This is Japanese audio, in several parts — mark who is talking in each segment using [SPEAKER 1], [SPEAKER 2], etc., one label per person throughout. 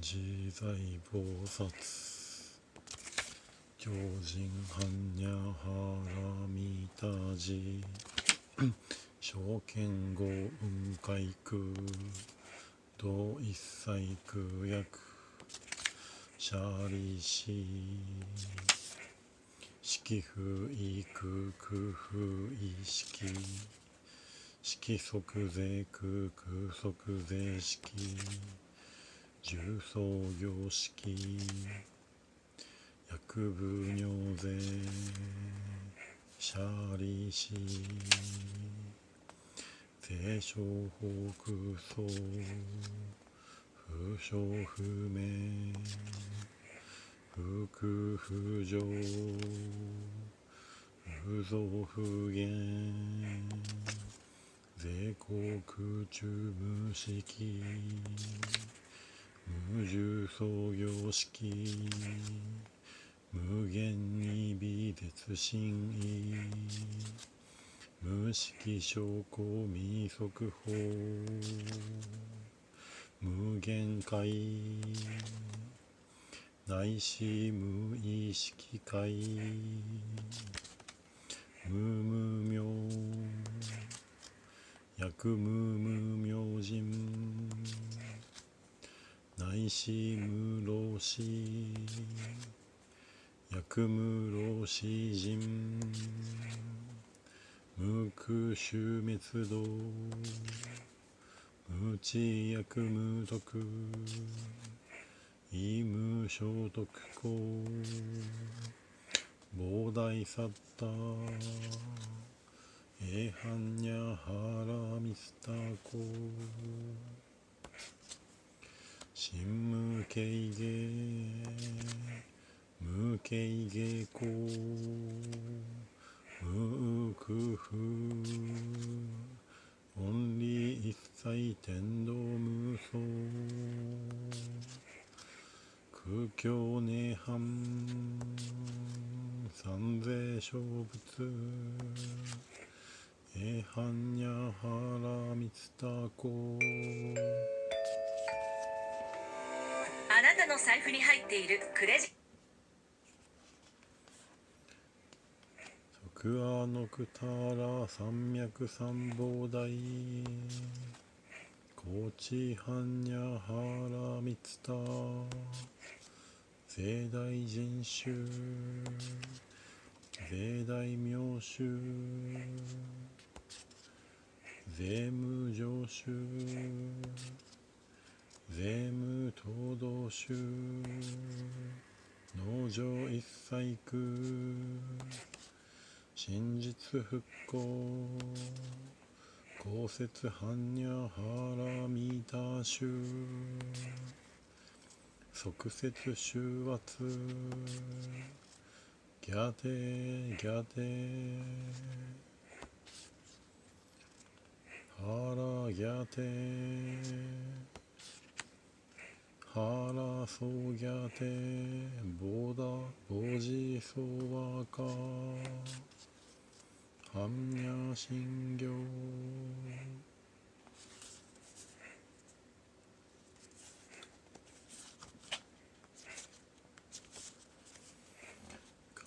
[SPEAKER 1] 自在菩薩狂人般若波羅蜜多時正見豪雲海空同一切空薬シャリシ色不異空空不異色色即是空空即是色重創業式薬部尿税シャリシ税商法空想不詳不明不空不浄不増不減税国空中無式無重創業式無限に微絶心意無色証拠未速報無限界内視無意識界無無明薬無無明人内視無老死薬無老死人無空臭滅道無知薬無徳異無所得行膨大サッタエハンニャハラミスタコ真無形芸無形芸行無空風オンリー一切天道無相空境涅槃三世小仏エハンニャハラミツタコ
[SPEAKER 2] あなたの財布に入っているクレジ
[SPEAKER 1] 即阿のくたら三脈三宝大高知般若ハラミツタ税大人衆税大名衆税務上衆税務東道衆農場一切空真実復興公設般若波羅蜜多衆即説修圧ギャテギャテハラギャテハラソギャテボダボジソワカ般若心経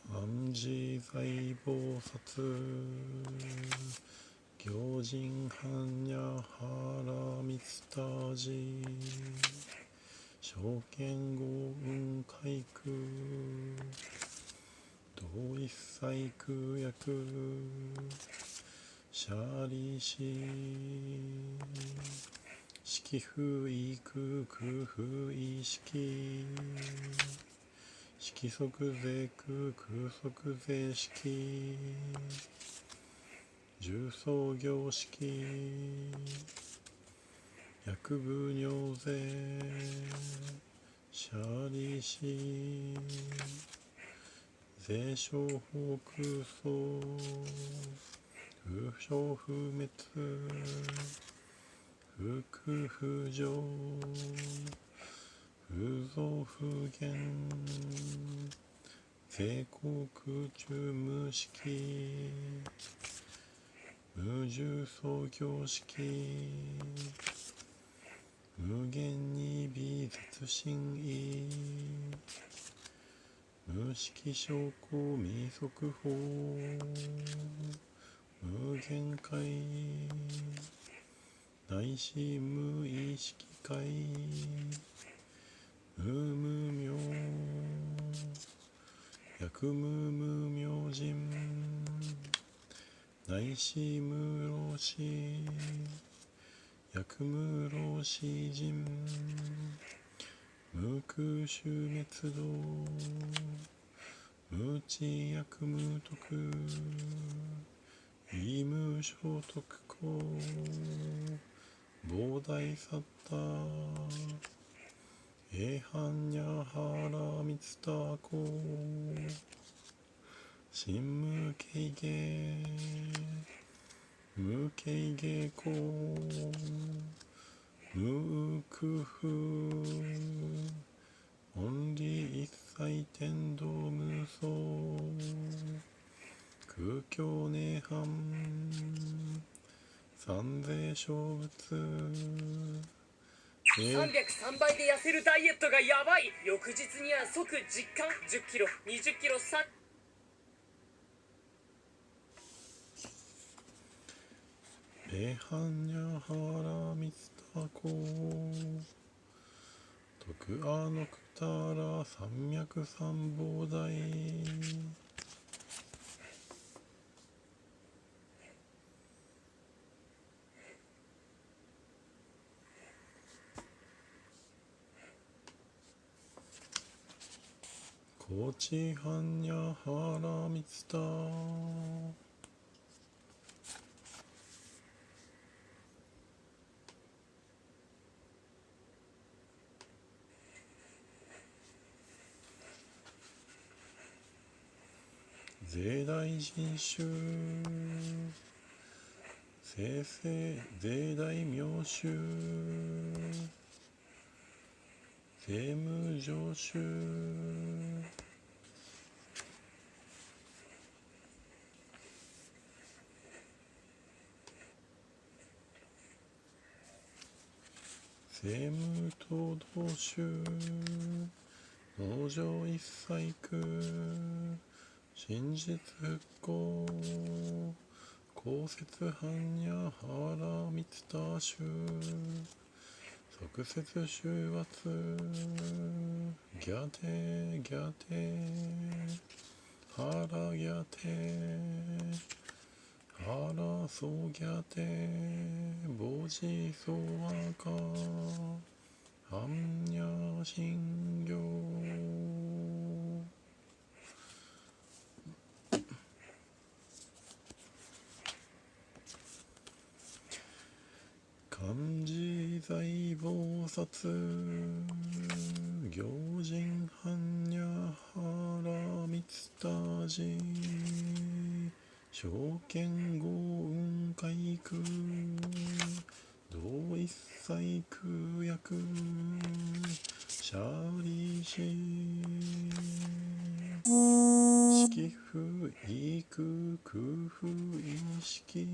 [SPEAKER 1] 漢字財菩薩行人般若波羅蜜多時正見豪雲海空同一切空薬シャリシ色不異空空不異色色即是空空即是色重創業式薬部尿税シャリシ税商法空想不詳不滅不空不浄不増不減税国空中無式無重創業式無限に微絶心意無色証拠未速報無限界内視無意識界無無明薬無無明人内視無老死薬無老死人無空臭滅道無知薬無徳異無所得公膨大サッタエハンニャハラミツタコ真無形芸無形芸公無空風オンリ一切天道無双空境涅槃三世小仏
[SPEAKER 3] 303倍で痩せるダイエットがやばい。翌日には即実感。10キロ20キロさ
[SPEAKER 1] エハンニャハラミツタコ徳アノクタラ三脈三宝大コチハンニャハラミツタ税大人衆生成税大妙衆税務上衆税務東道衆農場一細工真実復興公説般若ハラミツタ衆即説修圧ギャテギャテハラギャテハラソギャテボジソワカ般若心経漢字在菩薩行人般若ハラミツタジ証券豪運海空同一切空薬シャリシ式不異空空不異式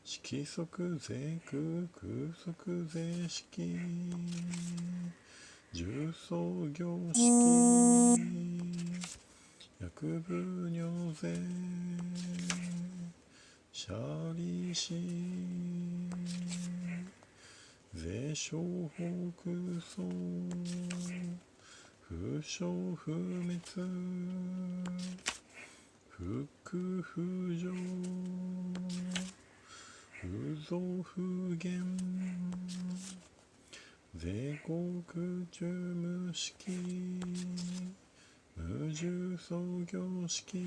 [SPEAKER 1] 色即税空空即税式重創業式薬部尿税シャリシ税商法空想不傷不滅不空不浄不増不減税国中無式無重創業式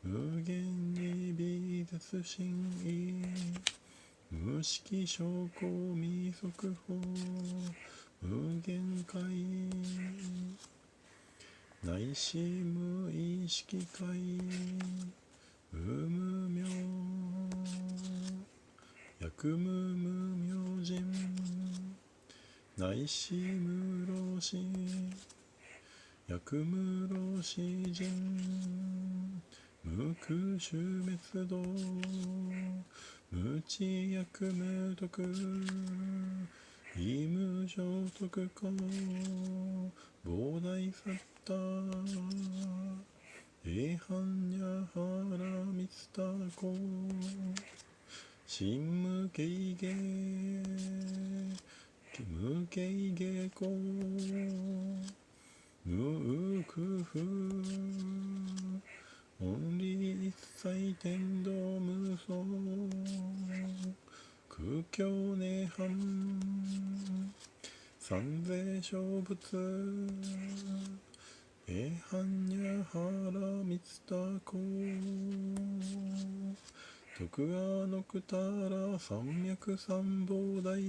[SPEAKER 1] 無限に微絶心意無色証拠未速報無限界内視無意識界無無明薬無無明人内視無老死薬無老死人無空臭滅道無知役無徳異無常徳か膨大さったエハンニャハラミツタコ心無形下無形下コ無空不オンリー一切天道無双空境涅槃三世小仏エハンニャハラミツタコ徳アノクタラ三脈三宝大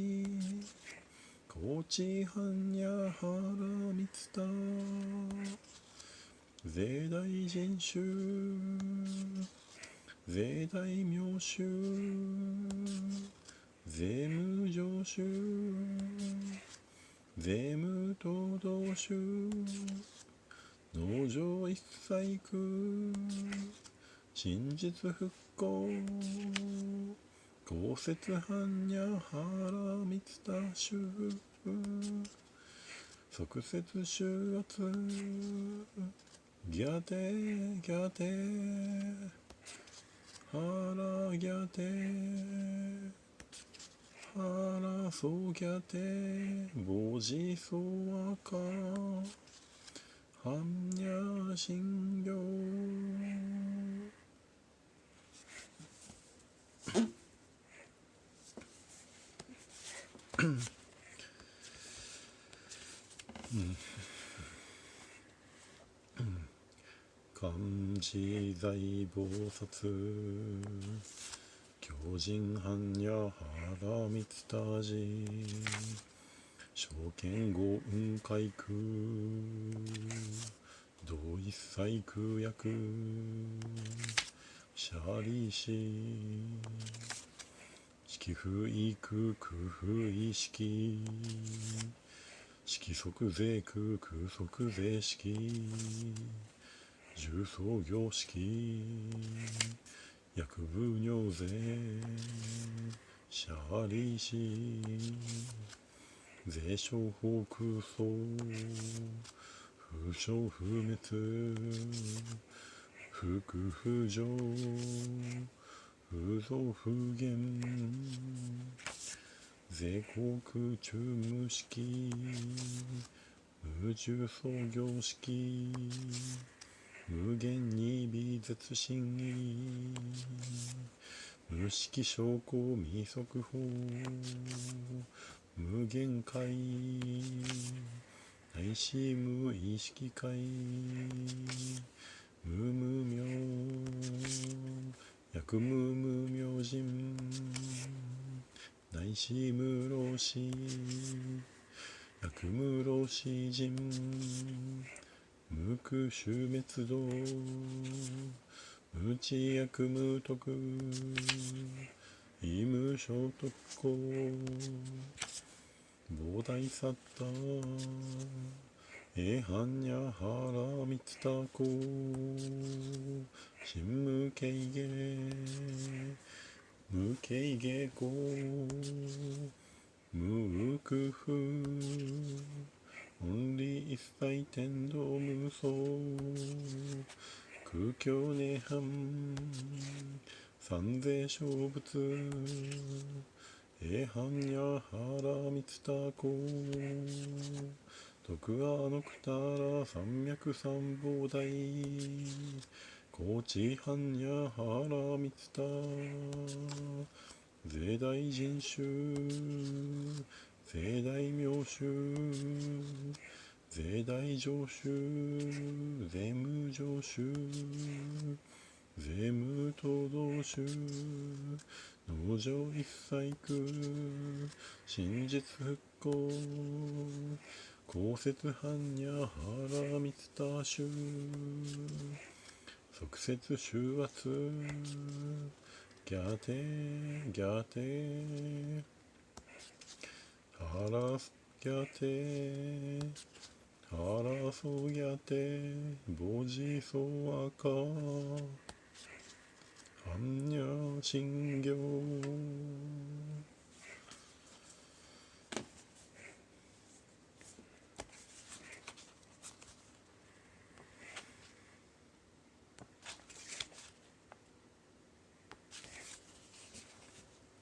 [SPEAKER 1] 高知般若ハラミツタ税大人衆税大名衆税無常衆税無東道衆農場一切空真実復興公説般若ハラミツタ衆即説宗圧ギャテギャテハラギャテハラソギャテボジソワカ般若心経漢字財菩薩狂人般若ハラミツタジ正見五雲海空同一切空薬シャリシ式不意空空不意識式即税空空即税式重創業式薬部尿税シャリシ税商法空想不傷不滅不空不浄不増不減税航空中無式無重創業式無限に微絶心意無識証拠未速報無限界内視無意識界無無明薬無無明人内視無老死薬無老死人無空終滅道無知薬無徳異無所得公膨大サッタエハンニャハラミツタコ真無形下無形下コ無空不オンリー一切天道無双空境涅槃三世小仏エハンニャハラミツタコ徳アノクタラ三脈三宝大高知般若ハラミツタ税大人衆税大名衆税大上衆税無上衆税無東道衆農場一切空真実復興公説般若ハラミツタ衆即説宗圧ギャテギャテハラスギャテハラソギャテボジソワカ般若心経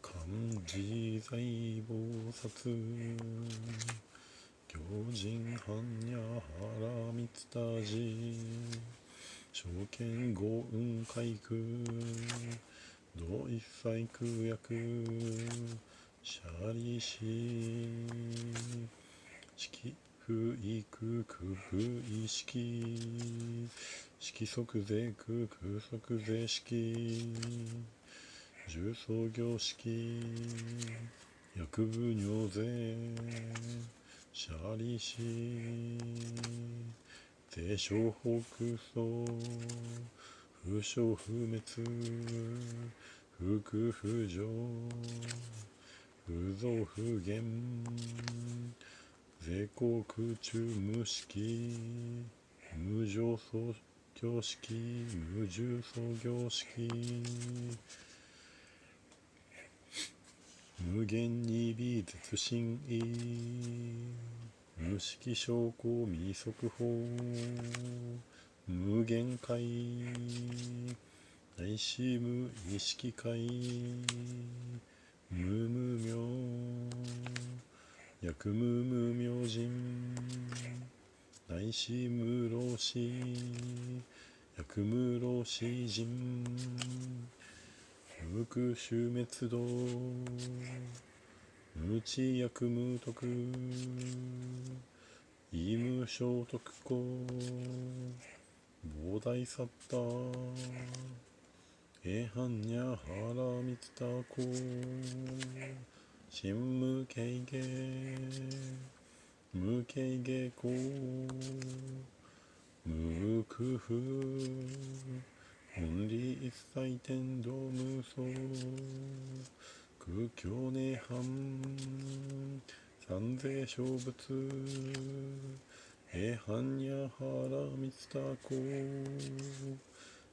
[SPEAKER 1] 漢自在菩薩行人般若波羅蜜多時正見五雲海空同一切空薬シャリシ式不意空空不意識色即是空空即是式重創業式薬部尿税シャリシ低小北総不生不滅不空不浄不増不減税国中無式無常創業式無重創業式無限に微絶心意無色証拠未速報無限界内視無意識界無無明薬無無明人内視無老死薬無老死人無空終滅道無知薬無徳異無聖徳公菩提サッタエハンニャハラミツタコ真無形下無形下コ無空不本理一切天道無相空境涅槃三世小仏エハンニャハラミツタコ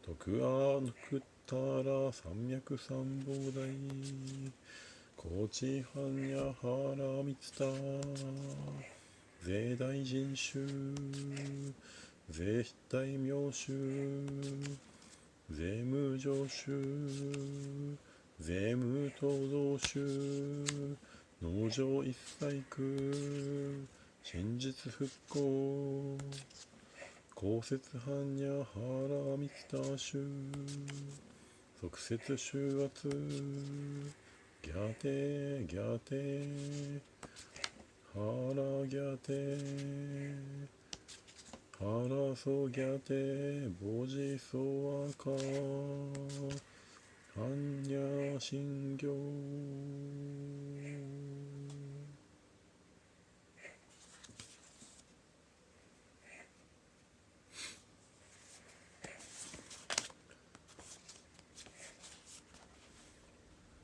[SPEAKER 1] 徳アヌクッタラ三脈三菩提高知ハンニャハラミツタ税大人衆税大名衆税無常衆税無東道衆農場一切空真実復興公説般若波羅蜜多衆即説衆圧ギャテギャテハラギャテハラソギャテボジソアカ般若心経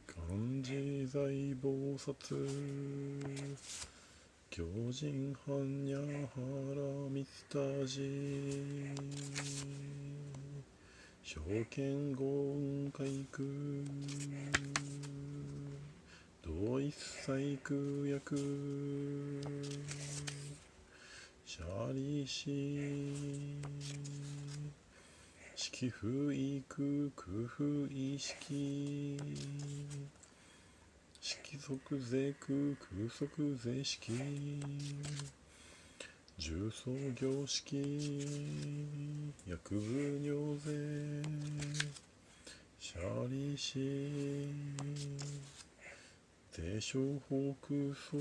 [SPEAKER 1] 漢自在菩薩行人般若波羅蜜多時正見五雲海空同一切空薬シャリシ式不異空空不異識色即是空空即是式重創業式薬部尿税シャリシ低小北総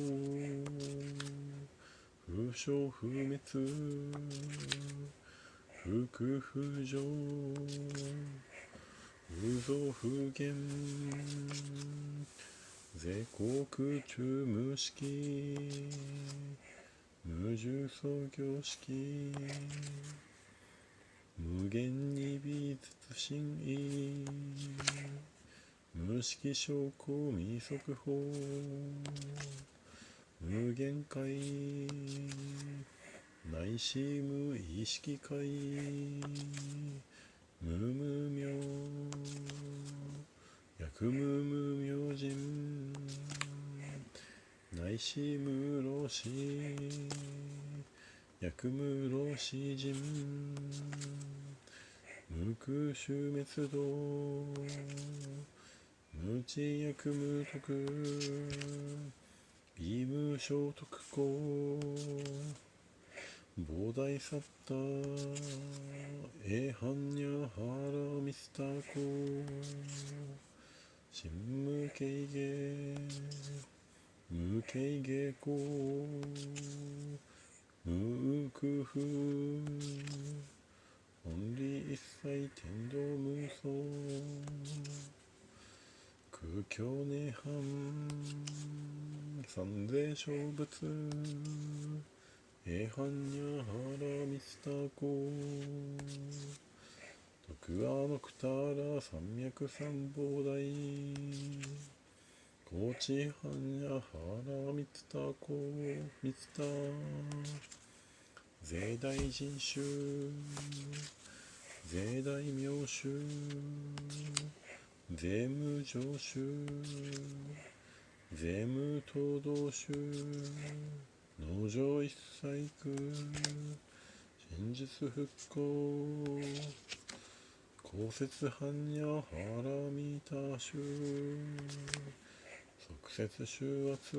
[SPEAKER 1] 不生不滅不空不浄不増不減税国中無式無重創業式無限に微絶心意無色証拠未速報無限界内視無意識界無無明薬無無明人内視無老死薬無老死人無空臭滅道無知薬無徳微無小徳公菩提サッタエハンニャハラミスタコ真無形下無形下コ無空不本理一切天道無相空境涅槃三世小仏エハンニャハラミスタコ徳アノクタラ三脈三菩提高知ハンニャハラミツタコミツタ税大人衆税大名衆税務上衆税務東道衆農場一切空真実復興公説般若ハラミタ衆即説収圧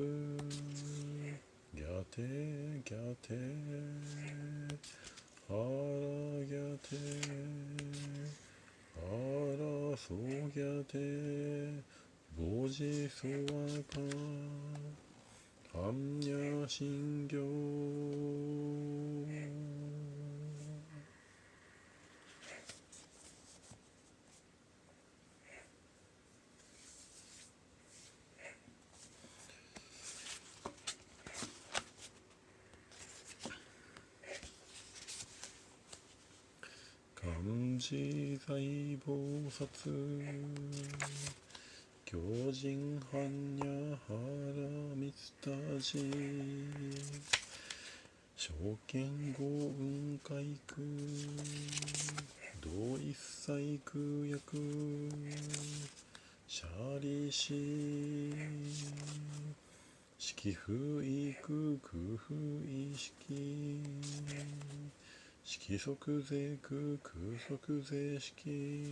[SPEAKER 1] ギャテギャテハラギャテハラソギャテボジソワカ般若心経漢字財菩薩狂人般若ハラミツタジ証券豪雲海空同一切空薬シャリシ式不意空空不意識色即税空空即税式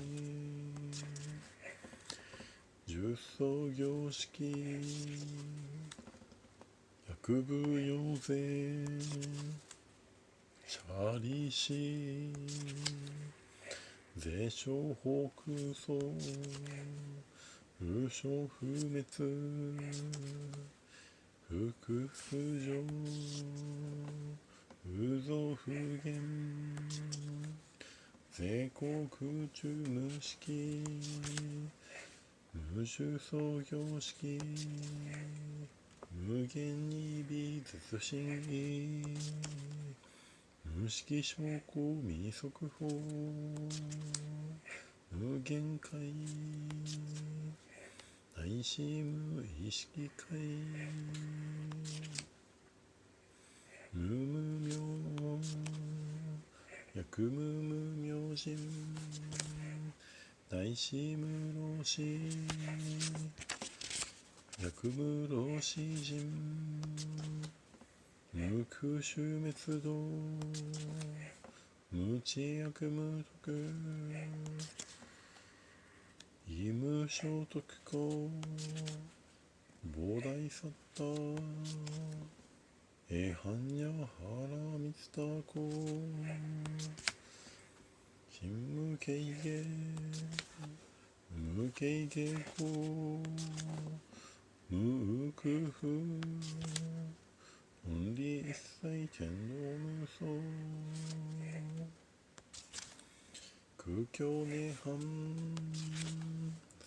[SPEAKER 1] 十創業式薬部用税シャリシ税商法空想風商不滅福不上無造不減税航空中無式無重創業式無限に微絶心意無式証拠未速報無限界内視無意識界無無明薬無無明人内視無老死薬無老死人無空臭滅道無知薬無徳異無小徳公菩提サッタエハンニャハラミツタコ真無形下無形下コ無空不本理一切天道無相空境涅槃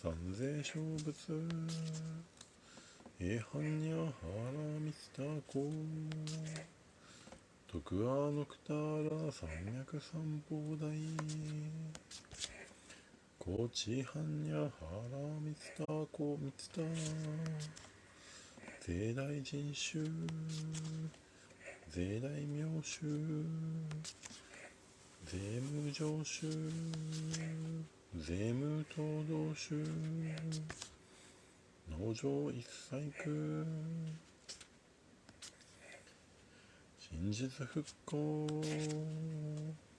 [SPEAKER 1] 三世小仏エハンニャハラミツタコ徳アノクタラ三脈三菩提高知般若ハラミツタコミツタ税大人衆税大名衆税務上収税務等同収農場一細工真実復興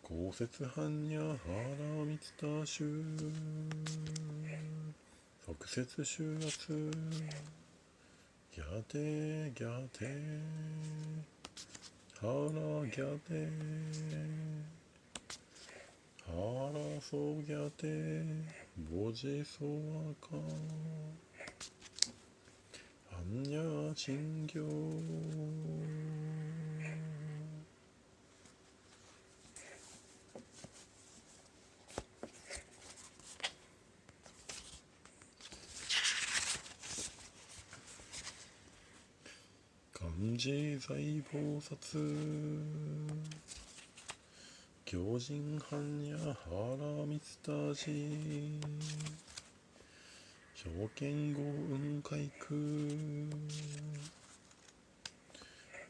[SPEAKER 1] 公設般若原三田衆即設収圧ギャテギャテハラギャテハラソギャテボジソワカアンニャチ行漢字財宝札行人般若原三田寺証券豪運開空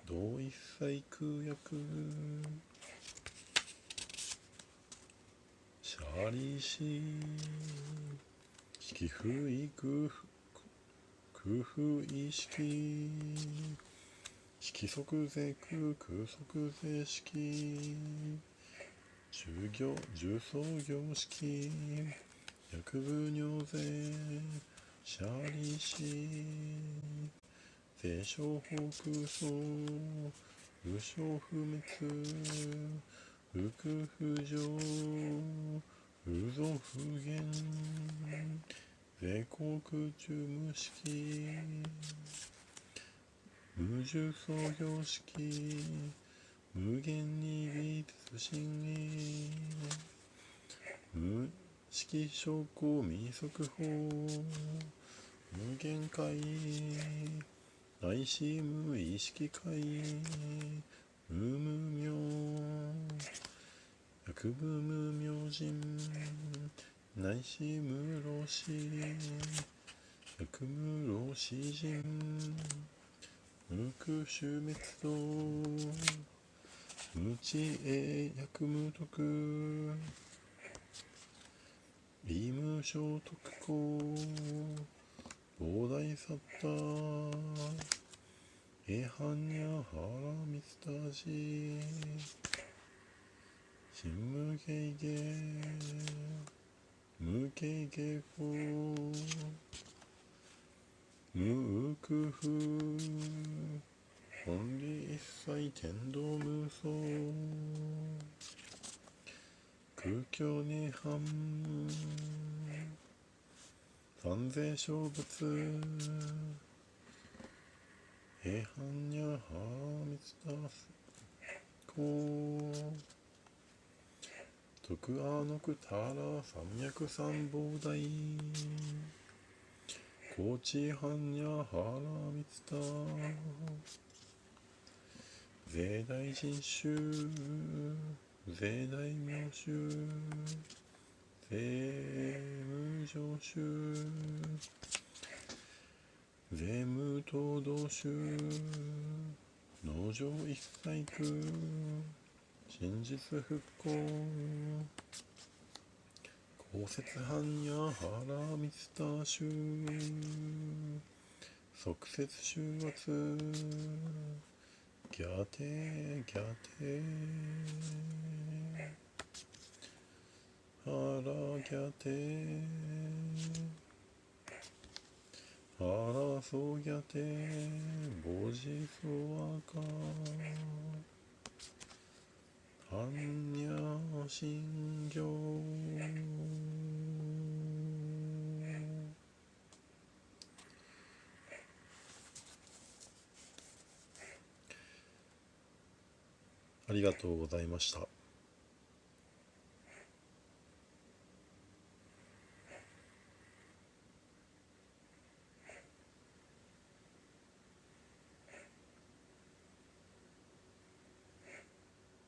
[SPEAKER 1] 同一切空薬シャリシ式不意空不意識色即税空空即税式重創業式薬部尿税シャリシ税商法空想無償不滅無空不上無増不減税航空中無式無重創業式無限に微通信無式証拠未速報無限界内視無意識界無無明薬部無明人内視無老死薬無老死人無空終滅道無知栄薬無徳異無償徳公膨大サッタエハンニャハラミスタジ新無形芸無形芸法無空不本理一切天道無双空境涅槃三世小仏エハンニャハラミツタスコ徳アノクタラ三脈三宝大高知般若ハラミツタ税大人衆税大名衆税務上衆税務等同衆農場一細工真実復興公設般若原三田衆即設収圧ギャテギャテハラギャテハラソギャテボジソワカ般若心経ありがとうございました。